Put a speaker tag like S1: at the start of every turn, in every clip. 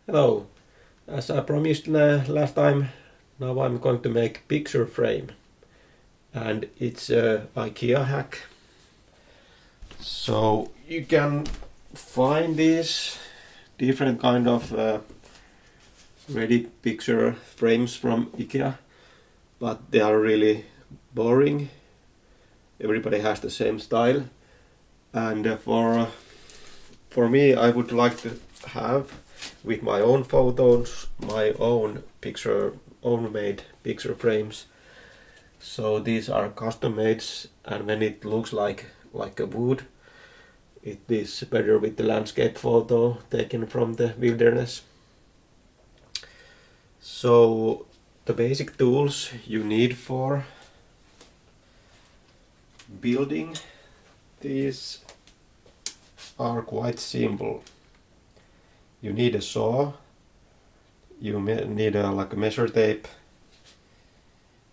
S1: Hello, as I promised last time, now I'm going to make picture frame and it's a Ikea hack. So you can find these different kind of ready picture frames from Ikea, but they are really boring. Everybody has the same style, and for me I would like to have with my own photos, my own made picture frames. So these are custom made, and when it looks like a wood, it is better with the landscape photo taken from the wilderness. So the basic tools you need for building these are quite simple. You need a saw, you need like a measure tape,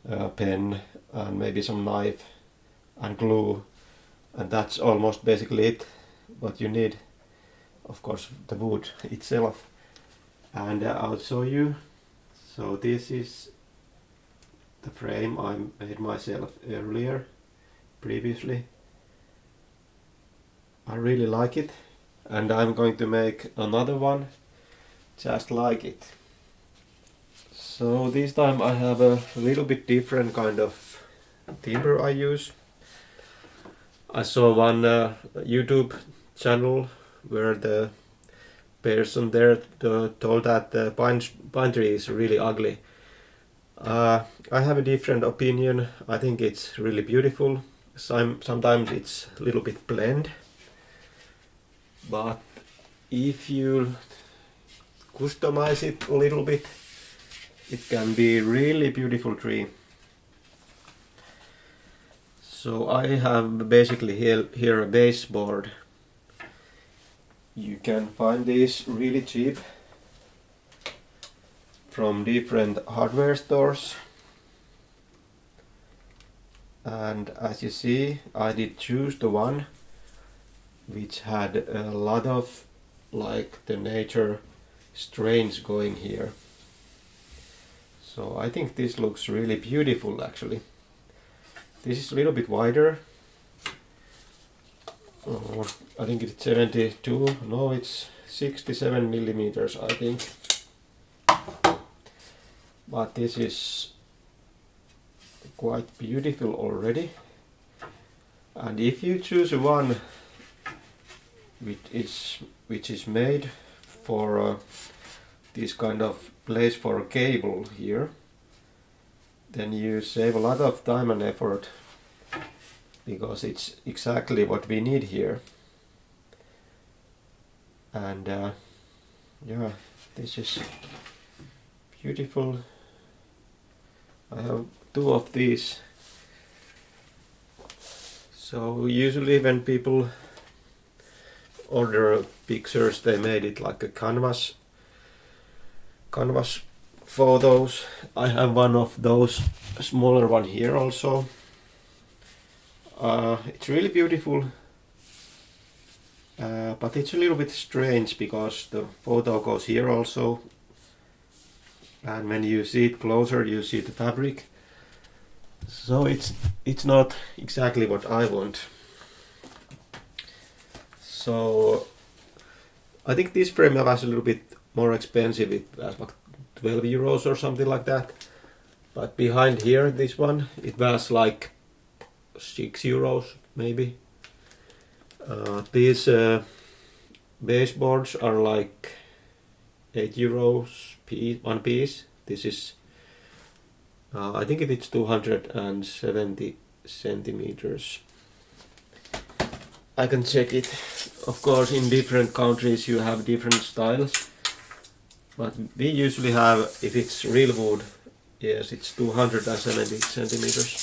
S1: a pen, and maybe some knife and glue, and that's almost basically it. But you need, of course, the wood itself, and I'll show you. So this is the frame I made myself previously. I really like it, and I'm going to make another one just like it. So this time I have a little bit different kind of timber I use. I saw one YouTube channel where the person there told that the pine tree is really ugly. I have a different opinion. I think it's really beautiful. Sometimes it's a little bit bland, but if you customize it a little bit, it can be really beautiful tree. So I have basically here a baseboard. You can find these really cheap from different hardware stores. And as you see, I did choose the one which had a lot of like the nature strains going here. So I think this looks really beautiful actually. This is a little bit wider. I think it's 72, no, it's 67 millimeters I think. But this is quite beautiful already. And if you choose one which is made for this kind of place for a cable here, then you save a lot of time and effort, because it's exactly what we need here. And yeah, this is beautiful. I have two of these. So usually when people order pictures, they made it like a canvas photos. I have one of those, a smaller one here also. It's really beautiful, but it's a little bit strange because the photo goes here also, and when you see it closer you see the fabric. So it's not exactly what I want. So I think this frame was a little bit more expensive. It was like 12 euros or something like that. But behind here, this one, it was like 6 euros maybe. These baseboards are like 8 euros one piece. This is, I think it's 270 centimeters. I can check it. Of course, in different countries you have different styles, but we usually have, if it's real wood, yes, it's 270 centimeters.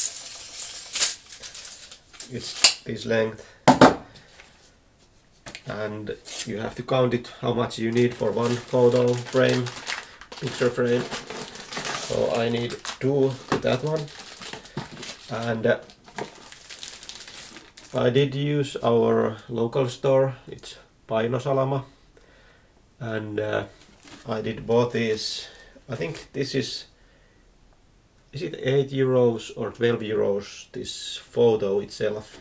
S1: It's this length, and you have to count it how much you need for one photo frame, picture frame. So I need two to that one, and I did use our local store. It's Painosalama, and I did both these. I think this is it 8 euros or 12 euros, this photo itself.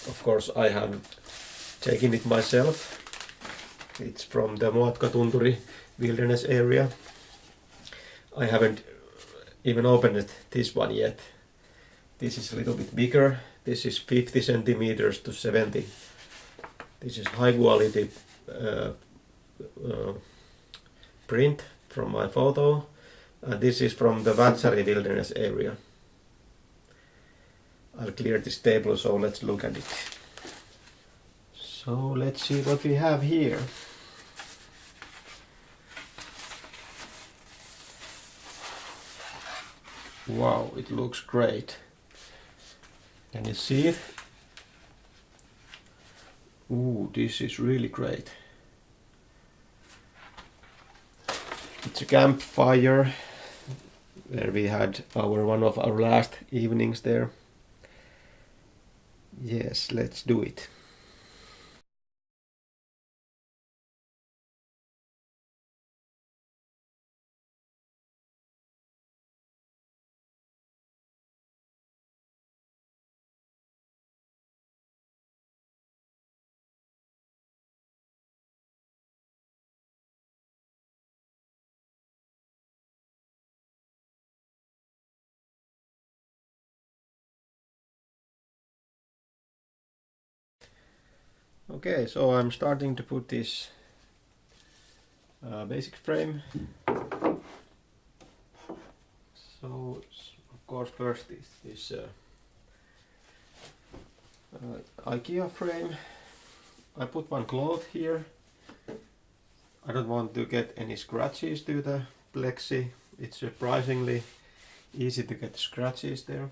S1: Of course I have taken it myself. It's from the Muotkatunturi wilderness area. I haven't even opened this one yet. This is a little bit bigger. This is 50 centimeters to 70. This is high quality print from my photo. This is from the Vatsari wilderness area. I'll clear this table, so let's look at it. So let's see what we have here. Wow, it looks great. Can you see it? Ooh, this is really great. It's a campfire where we had one of our last evenings there. Yes, let's do it. Okay, so I'm starting to put this basic frame. So, of course, first is this Ikea frame. I put one cloth here. I don't want to get any scratches to the plexi. It's surprisingly easy to get scratches there.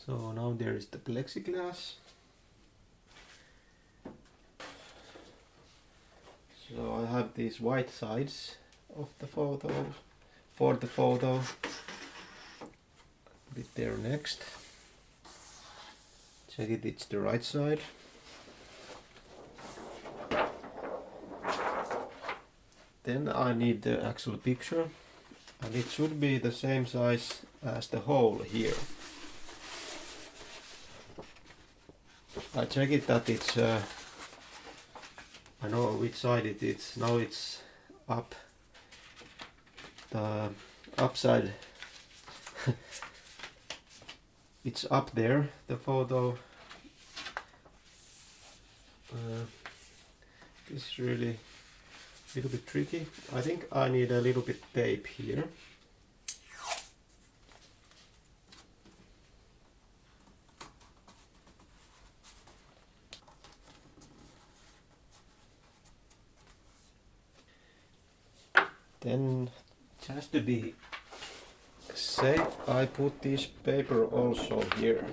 S1: So now there is the plexiglass. So I have these white sides of the photo, for the photo. Put it there next. Check it, it's the right side. Then I need the actual picture, and it should be the same size as the hole here. I check it that it's I know which side it is. Now it's up, the upside. It's up there, the photo. This is really a little bit tricky. I think I need a little bit tape here. Then, just to be safe, I put this paper also here.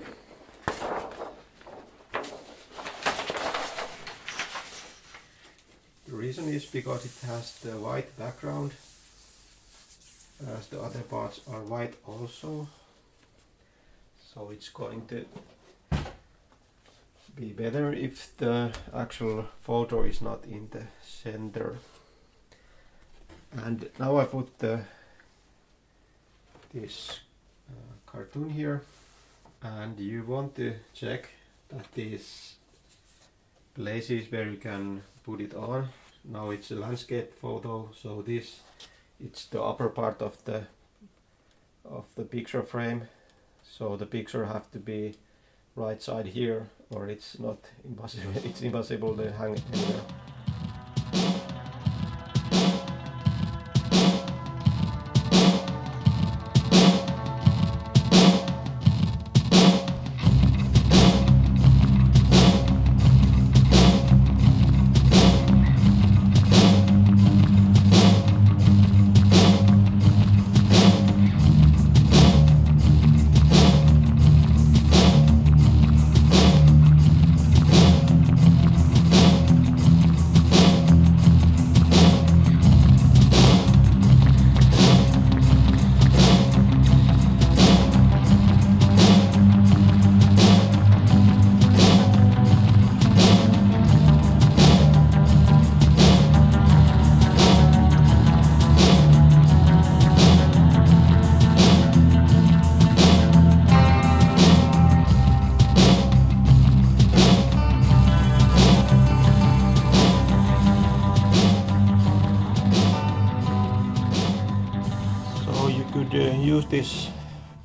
S1: The reason is because it has the white background, as the other parts are white also. So it's going to be better if the actual photo is not in the center. And now I put this cartoon here, and you want to check that these places where you can put it on. Now it's a landscape photo, so it's the upper part of the picture frame. So the picture have to be right side here, or it's not impossible. It's impossible to hang it anywhere. use this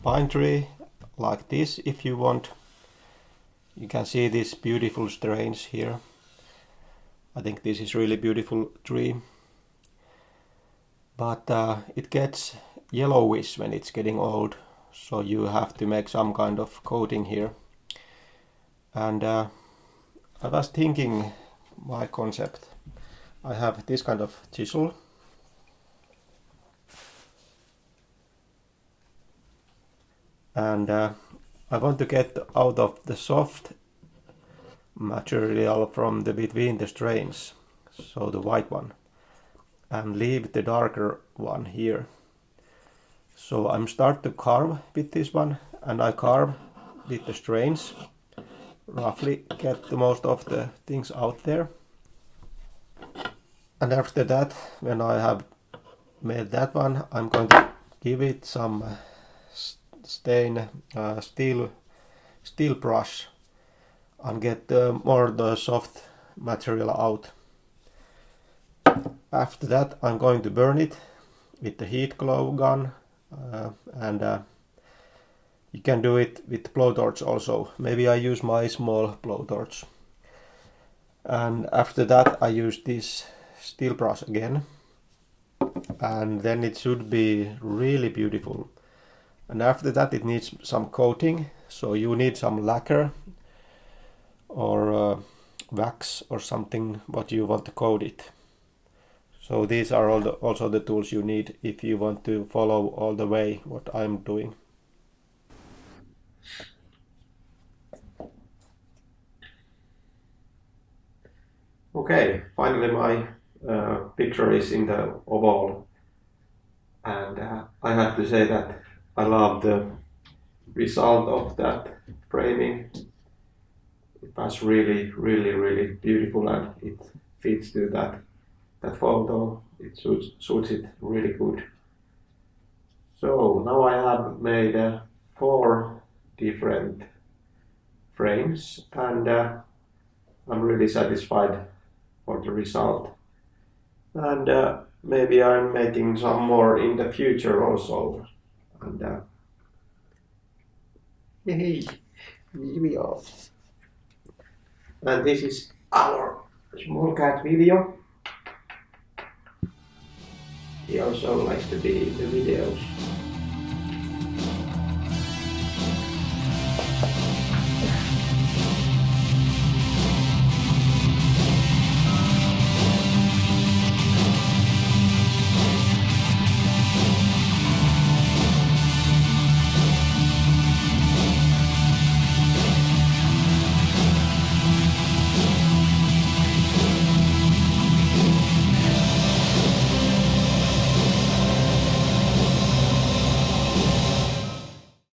S1: pine tree like this if you want. You can see these beautiful strains here. I think this is really beautiful tree. But it gets yellowish when it's getting old, so you have to make some kind of coating here. And I was thinking my concept. I have this kind of chisel. And I want to get out of the soft material from the between the strains, so the white one, and leave the darker one here. So I'm start to carve with this one, and I carve with the strains, roughly get the most of the things out there. And after that, when I have made that one, I'm going to give it some steel brush and get more the soft material out. After that, I'm going to burn it with the heat glow gun, and you can do it with blowtorch also. Maybe I use my small blowtorch. And after that, I use this steel brush again, and then it should be really beautiful. And after that, it needs some coating, so you need some lacquer or wax or something what you want to coat it. So these are also the tools you need if you want to follow all the way what I'm doing. Okay, finally my picture is in the oval, and I have to say that I love the result of that framing. It was really beautiful, and it fits to that photo. It suits it really good. So now I have made 4 different frames, and I'm really satisfied for the result. And maybe I'm making some more in the future also. And hey, video. And this is our small cat video. He also likes to be in the videos.